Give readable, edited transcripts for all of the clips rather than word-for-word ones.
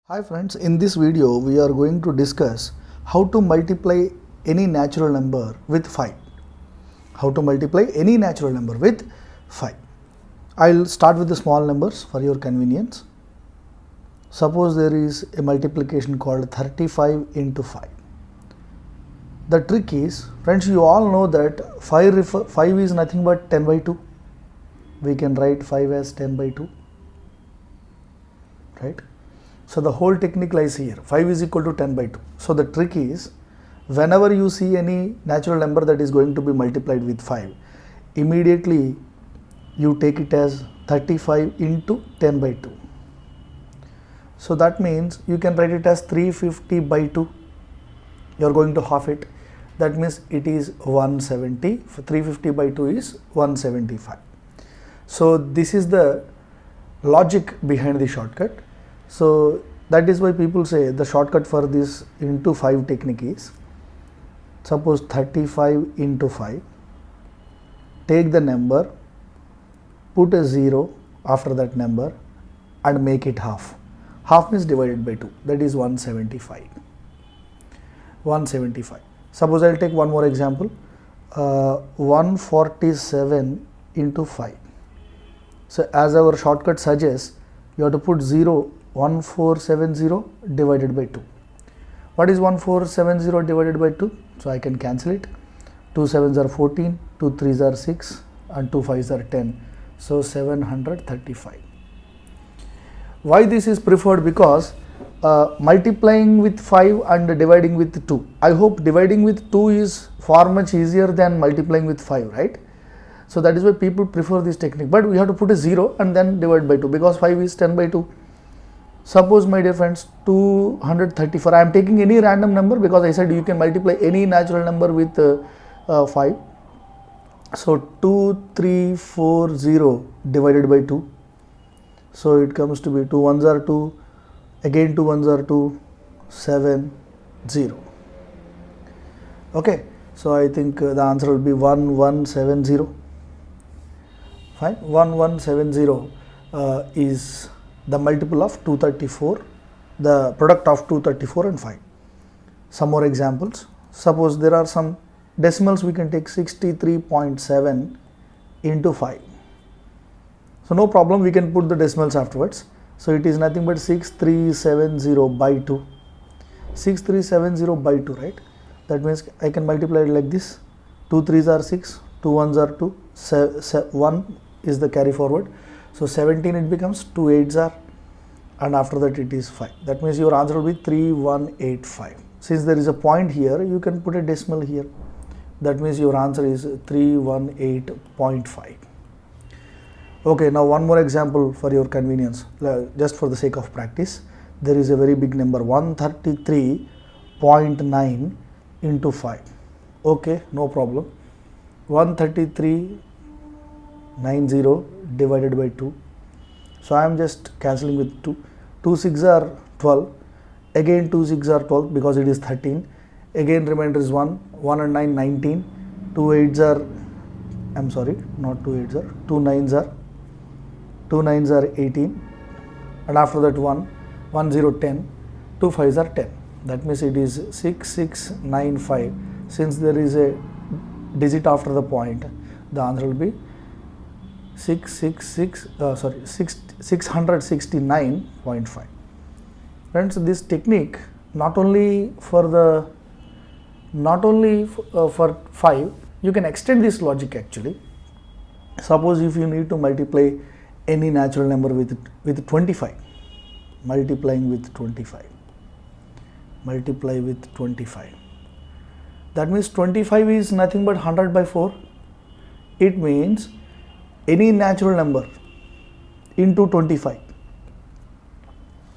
Hi friends, in this video we are going to discuss how to multiply any natural number with 5. How to multiply any natural number with 5. I'll start with the small numbers for your convenience. Suppose there is a multiplication called 35 into 5. The trick is, friends, you all know that 5 is nothing but 10 by 2. We can write 5 as 10 by 2, right? So the whole technique lies here. 5 is equal to 10 by 2. So the trick is, whenever you see any natural number that is going to be multiplied with 5, immediately you take it as 35 into 10 by 2. So that means you can write it as 350 by 2. You are going to half it. That means it is 170. 350 by 2 is 175. So this is the logic behind the shortcut. So that is why people say the shortcut for this into 5 technique is, suppose 35 into 5, take the number, put a 0 after that number and make it half. Half means divided by 2, that is 175. 175. Suppose I will take one more example, 147 into 5. So as our shortcut suggests, you have to put 0, 1470 divided by 2. What is 1470 divided by 2? So I can cancel it. 2 7s are 14, 2 3s are 6 and 2 5s are 10. So 735. Why this is preferred? Because multiplying with 5 and dividing with 2. I hope dividing with 2 is far much easier than multiplying with 5, right? So that is why people prefer this technique. But we have to put a 0 and then divide by 2 because 5 is 10 by 2. Suppose, my dear friends, 234. I am taking any random number because I said you can multiply any natural number with 5. So 2340 divided by 2. So it comes to be 2 1s are 2, again 2 1s are 2, 7 0. Okay, so I think the answer will be 1170. Fine, 1170 is the multiple of 234, the product of 234 and 5. Some more examples. Suppose there are some decimals, we can take 63.7 into 5. So no problem, we can put the decimals afterwards. So it is nothing but 6370 by 2. 6370 by 2, right? That means I can multiply it like this. 2 3s are 6, 2 1s are 2, 1 is the carry forward. So 17 it becomes, 2 8s are, and after that it is 5. That means your answer will be 3185. Since there is a point here, you can put a decimal here. That means your answer is 318.5. Okay, now one more example for your convenience, just for the sake of practice. There is a very big number, 133.9 into 5. Okay, no problem. 133.90 divided by 2. So I am just cancelling with 2. 2 6s are 12. Again 2 6s are 12 because it is 13. Again remainder is 1. 1 and 9 19. 2 8s are, I am sorry, not 2 8s are, 2 9s are, 2 9s are 18. And after that 1, 1 0 10. 2 5s are 10. That means it is 6695. Since there is a digit after the point, the answer will be 669.5. Friends, this technique not only for 5, you can extend this logic actually. Suppose if you need to multiply any natural number with 25, multiplying with 25. Multiply with 25. That means 25 is nothing but 100 by 4. It means any natural number into 25.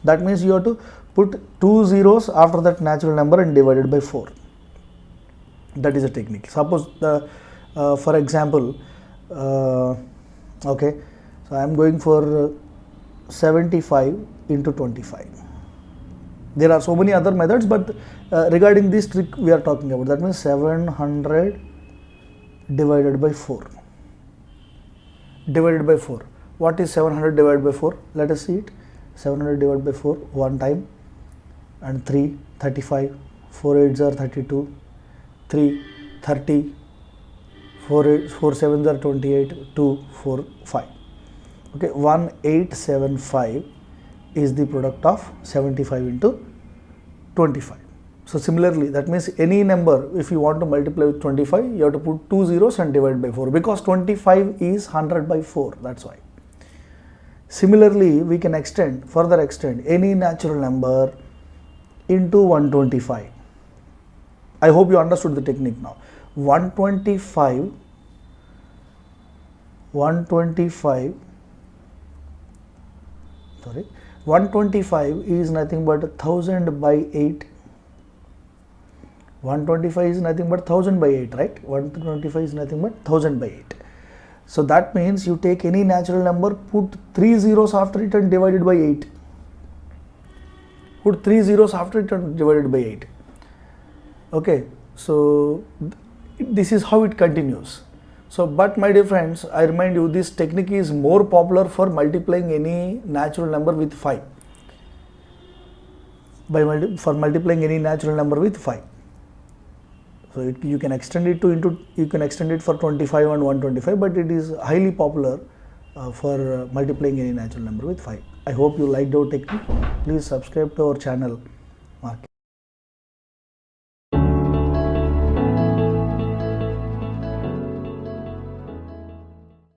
That means you have to put 2 zeros after that natural number and divided by 4. That is a technique. Suppose for example, okay, so I am going for 75 into 25. There are so many other methods, but regarding this trick we are talking about. That means 700 divided by 4. Divided by 4. What is 700 divided by 4? Let us see it. 700 divided by 4 one time. and 3, 35, 4 8s are 32, 3, 30, 4 7s are 28, 2, 4, 5. Okay, 1875 is the product of 75 into 25. So similarly, that means any number, if you want to multiply with 25, you have to put 2 zeros and divide by 4, because 25 is 100 by 4, that's why. Similarly, we can further extend any natural number into 125. I hope you understood the technique now. 125 is nothing but 1000 by 8. 125 is nothing but 1000 by 8, right? 125 is nothing but 1000 by 8. So that means you take any natural number, put 3 zeros after it and divide it by 8. Put 3 zeros after it and divide it by 8. Okay, so this is how it continues. So, but my dear friends, I remind you, this technique is more popular for multiplying any natural number with 5. For multiplying any natural number with 5. So you can extend it for 25 and 125, but it is highly popular for multiplying any natural number with 5. I hope you liked our technique. Please subscribe to our channel. Market.